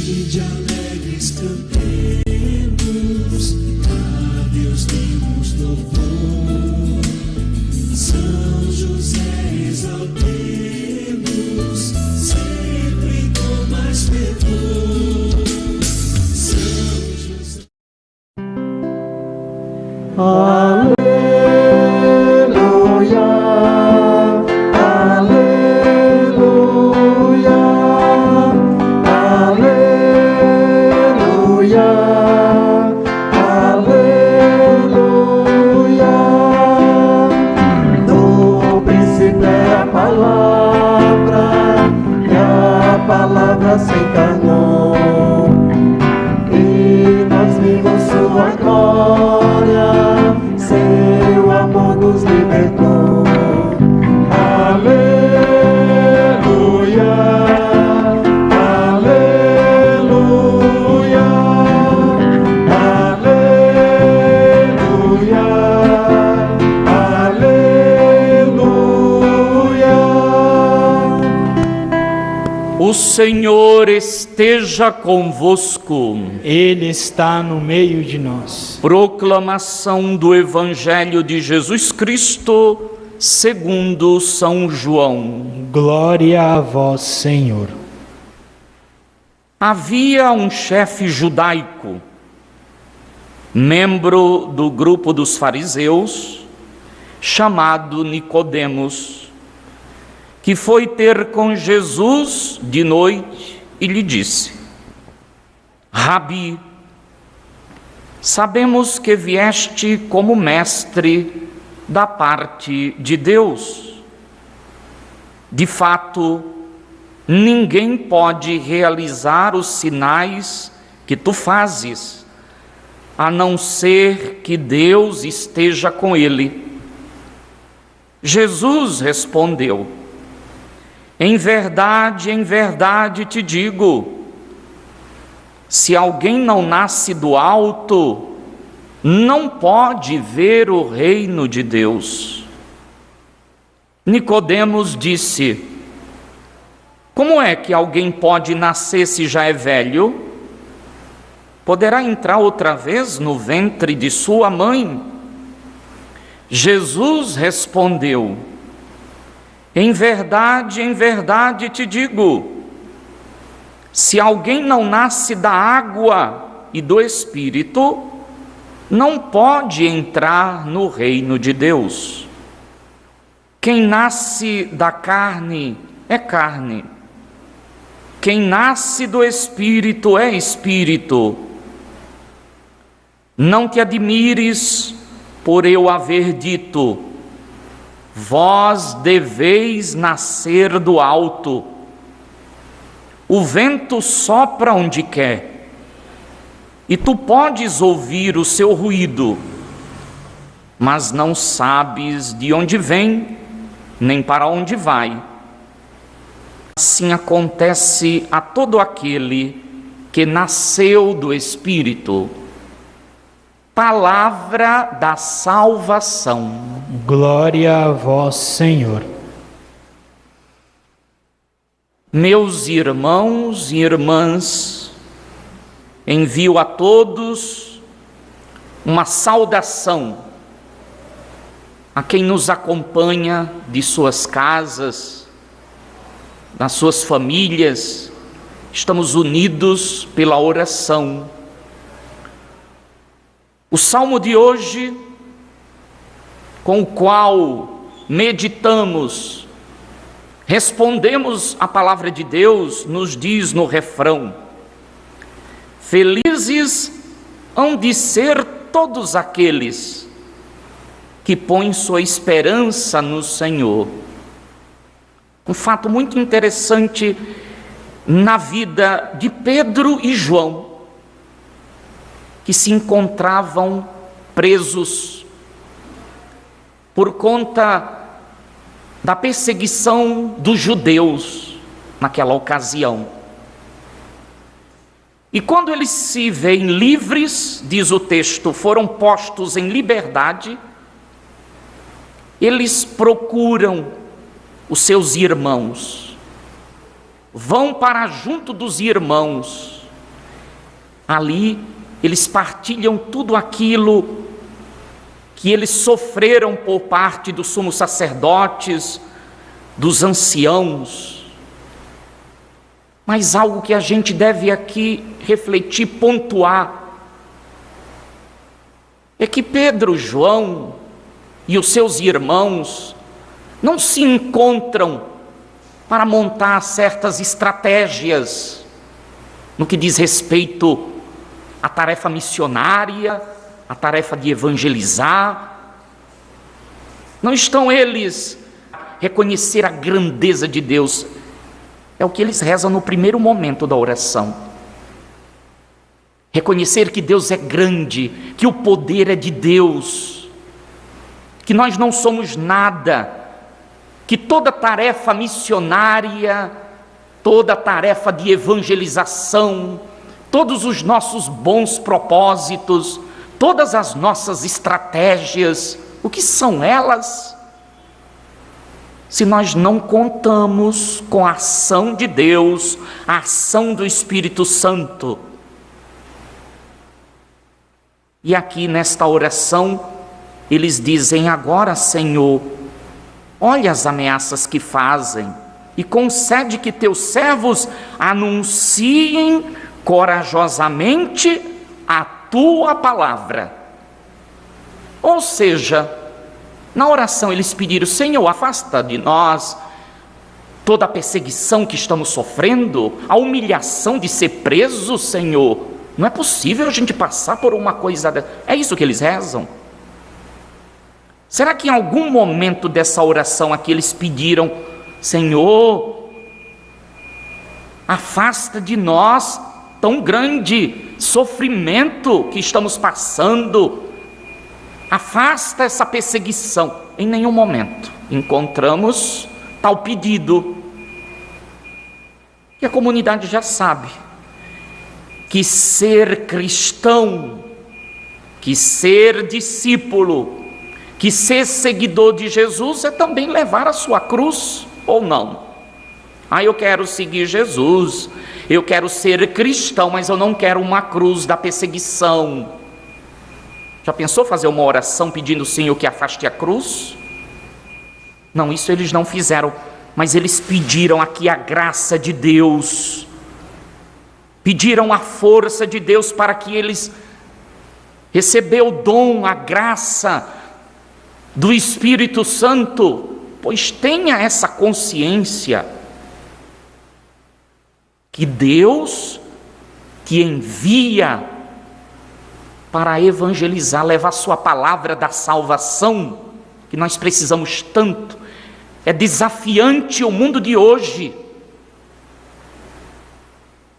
e de alegres cantemos, a Deus demos louvor. São José exaltemos, sempre com mais fervor. São José. Aleluia, aleluia, aleluia, aleluia. No princípio era a palavra, e a palavra se encarnou, e nós vimos sua glória, seu amor nos libertou. Aleluia, aleluia, aleluia, aleluia. O Senhor esteja convosco. Ele está no meio de nós. Proclamação do Evangelho de Jesus Cristo, segundo São João. Glória a vós, Senhor. Havia um chefe judaico, membro do grupo dos fariseus, chamado Nicodemos, que foi ter com Jesus de noite e lhe disse: Rabi, sabemos que vieste como mestre da parte de Deus. De fato, ninguém pode realizar os sinais que tu fazes, a não ser que Deus esteja com ele. Jesus respondeu: em verdade te digo, se alguém não nasce do alto, não pode ver o reino de Deus. Nicodemos disse: como é que alguém pode nascer se já é velho? Poderá entrar outra vez no ventre de sua mãe? Jesus respondeu: em verdade te digo, se alguém não nasce da água e do Espírito, não pode entrar no reino de Deus. Quem nasce da carne é carne, quem nasce do Espírito é Espírito. Não te admires por eu haver dito: vós deveis nascer do alto. O vento sopra onde quer, e tu podes ouvir o seu ruído, mas não sabes de onde vem, nem para onde vai. Assim acontece a todo aquele que nasceu do Espírito. Palavra da salvação. Glória a vós, Senhor. Meus irmãos e irmãs, envio a todos uma saudação, a quem nos acompanha de suas casas, das suas famílias. Estamos unidos pela oração. O salmo de hoje, com o qual meditamos, respondemos à palavra de Deus, nos diz no refrão: felizes hão de ser todos aqueles que põem sua esperança no Senhor. Um fato muito interessante na vida de Pedro e João, que se encontravam presos por conta da perseguição dos judeus naquela ocasião. E quando eles se veem livres, diz o texto, foram postos em liberdade, eles procuram os seus irmãos, vão para junto dos irmãos Ali eles partilham tudo aquilo que eles sofreram por parte dos sumos sacerdotes, dos anciãos. Mas algo que a gente deve aqui refletir, pontuar, é que Pedro, João e os seus irmãos não se encontram para montar certas estratégias no que diz respeito à tarefa missionária, à tarefa de evangelizar. Não estão eles a reconhecer a grandeza de Deus. É o que eles rezam no primeiro momento da oração. Reconhecer que Deus é grande, que o poder é de Deus, que nós não somos nada, que toda tarefa missionária, toda tarefa de evangelização, todos os nossos bons propósitos, todas as nossas estratégias, o que são elas? Se nós não contamos com a ação de Deus, a ação do Espírito Santo. E aqui nesta oração, eles dizem: agora, Senhor, olha as ameaças que fazem e concede que teus servos anunciem corajosamente a tua palavra. Ou seja, na oração eles pediram: Senhor, afasta de nós toda a perseguição que estamos sofrendo, a humilhação de ser presos, Senhor. Não é possível a gente passar por uma coisa dessa. É isso que eles rezam? Será que em algum momento dessa oração aqui eles pediram: Senhor, afasta de nós tão grande sofrimento que estamos passando, afasta essa perseguição? Em nenhum momento encontramos tal pedido. E a comunidade já sabe que ser cristão, que ser discípulo, que ser seguidor de Jesus é também levar a sua cruz, ou não? Eu quero seguir Jesus, eu quero ser cristão, mas eu não quero uma cruz da perseguição. Já pensou fazer uma oração pedindo ao Senhor que afaste a cruz? Não, isso eles não fizeram, mas eles pediram aqui a graça de Deus, pediram a força de Deus para que eles recebam o dom, a graça do Espírito Santo, pois tenha essa consciência que Deus te envia para evangelizar, levar a sua palavra da salvação, que nós precisamos tanto. É desafiante o mundo de hoje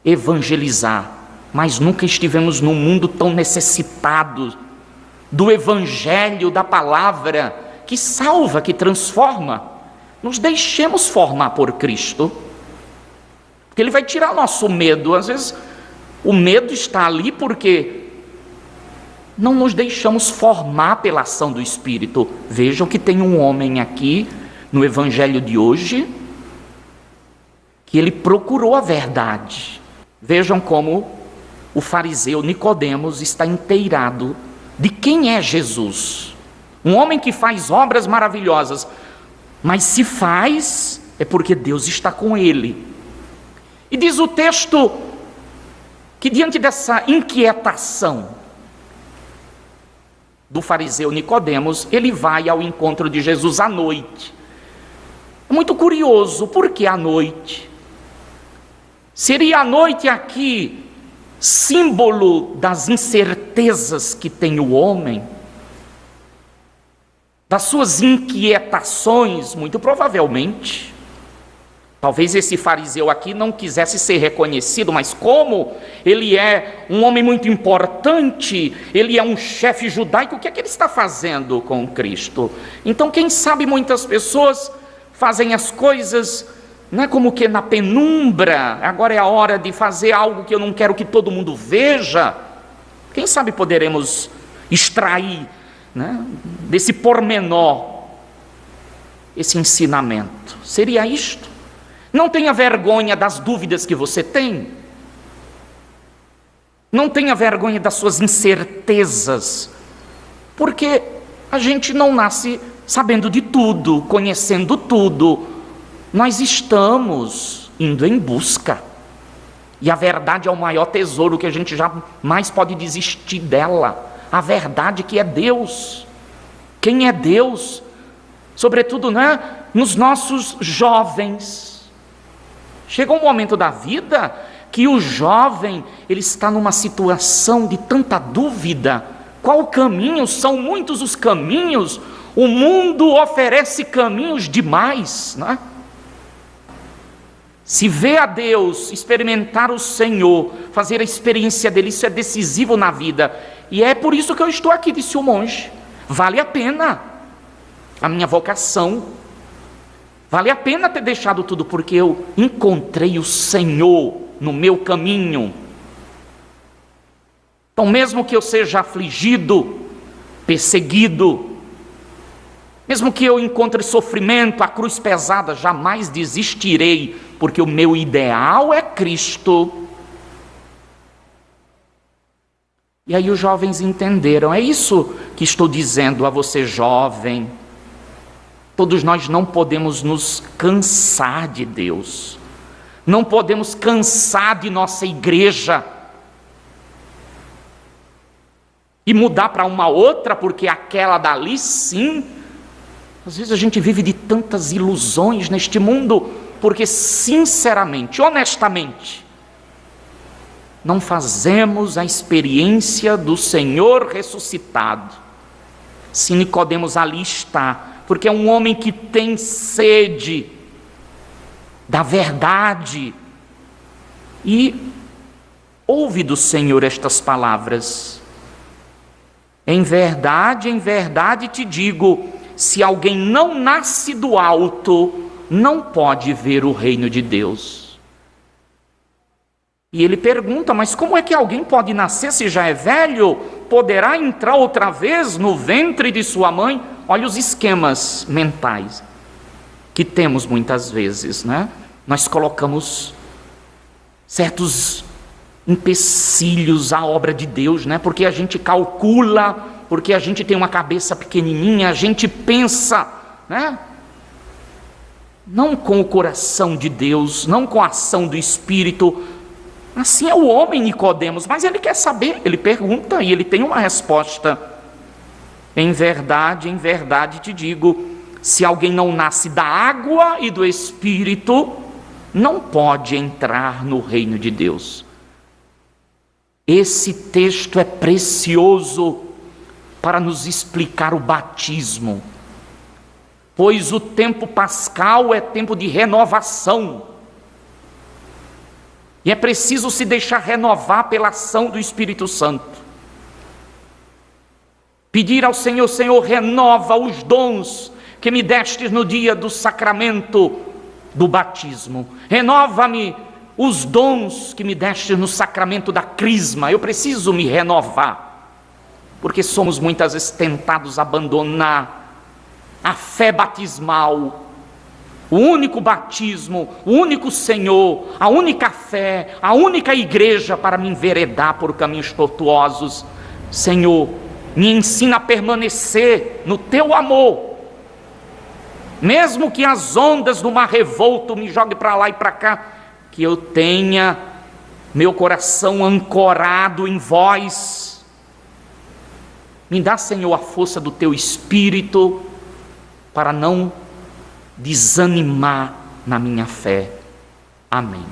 evangelizar, mas nunca estivemos num mundo tão necessitado do evangelho, da palavra que salva, que transforma. Nos deixemos formar por Cristo, porque Ele vai tirar nosso medo. Às vezes o medo está ali porque não nos deixamos formar pela ação do Espírito. Vejam que tem um homem aqui no evangelho de hoje que ele procurou a verdade. Vejam como o fariseu Nicodemos está inteirado de quem é Jesus. Um homem que faz obras maravilhosas, mas se faz é porque Deus está com ele. E diz o texto que diante dessa inquietação do fariseu Nicodemos, ele vai ao encontro de Jesus à noite. É muito curioso, por que à noite? Seria a noite aqui símbolo das incertezas que tem o homem, das suas inquietações, muito provavelmente. Talvez esse fariseu aqui não quisesse ser reconhecido, mas como ele é um homem muito importante, ele é um chefe judaico, o que é que ele está fazendo com Cristo? Então, quem sabe muitas pessoas fazem as coisas, não é como que na penumbra, agora é a hora de fazer algo que eu não quero que todo mundo veja. Quem sabe poderemos extrair, né, desse pormenor esse ensinamento. Seria isto? Não tenha vergonha das dúvidas que você tem. Não tenha vergonha das suas incertezas, porque a gente não nasce sabendo de tudo, conhecendo tudo. Nós estamos indo em busca. E a verdade é o maior tesouro que a gente jamais pode desistir dela. A verdade que é Deus. Quem é Deus? Sobretudo, né, nos nossos jovens. Chega um momento da vida que o jovem, ele está numa situação de tanta dúvida. Qual o caminho? São muitos os caminhos. O mundo oferece caminhos demais, né? Se ver a Deus, experimentar o Senhor, fazer a experiência dele, isso é decisivo na vida. E é por isso que eu estou aqui, disse o monge. Vale a pena a minha vocação. Vale a pena ter deixado tudo, porque eu encontrei o Senhor no meu caminho. Então, mesmo que eu seja afligido, perseguido, mesmo que eu encontre sofrimento, a cruz pesada, jamais desistirei, porque o meu ideal é Cristo. E aí os jovens entenderam, é isso que estou dizendo a você, jovem. Todos nós não podemos nos cansar de Deus, não podemos cansar de nossa igreja e mudar para uma outra, porque aquela dali sim. Às vezes a gente vive de tantas ilusões neste mundo, porque sinceramente, honestamente, não fazemos a experiência do Senhor ressuscitado. Se Nicodemos ali está, porque é um homem que tem sede da verdade, e ouve do Senhor estas palavras: em verdade te digo, se alguém não nasce do alto, não pode ver o reino de Deus. E ele pergunta, mas como é que alguém pode nascer se já é velho? Poderá entrar outra vez no ventre de sua mãe? Olha os esquemas mentais que temos muitas vezes, né? Nós colocamos certos empecilhos à obra de Deus, né? Porque a gente calcula, porque a gente tem uma cabeça pequenininha, a gente pensa, né? Não com o coração de Deus, não com a ação do Espírito. Assim é o homem, Nicodemos, mas ele quer saber, ele pergunta e ele tem uma resposta. Em verdade te digo, se alguém não nasce da água e do Espírito, não pode entrar no reino de Deus. Esse texto é precioso para nos explicar o batismo, pois o tempo pascal é tempo de renovação, e é preciso se deixar renovar pela ação do Espírito Santo. Pedir ao Senhor: Senhor, renova os dons que me destes no dia do sacramento do batismo. Renova-me os dons que me destes no sacramento da crisma. Eu preciso me renovar, porque somos muitas vezes tentados a abandonar a fé batismal, o único batismo, o único Senhor, a única fé, a única igreja para me enveredar por caminhos tortuosos. Senhor, me ensina a permanecer no teu amor, mesmo que as ondas do mar revolto me joguem para lá e para cá, que eu tenha meu coração ancorado em vós. Me dá, Senhor, a força do teu Espírito para não desanimar na minha fé. Amém.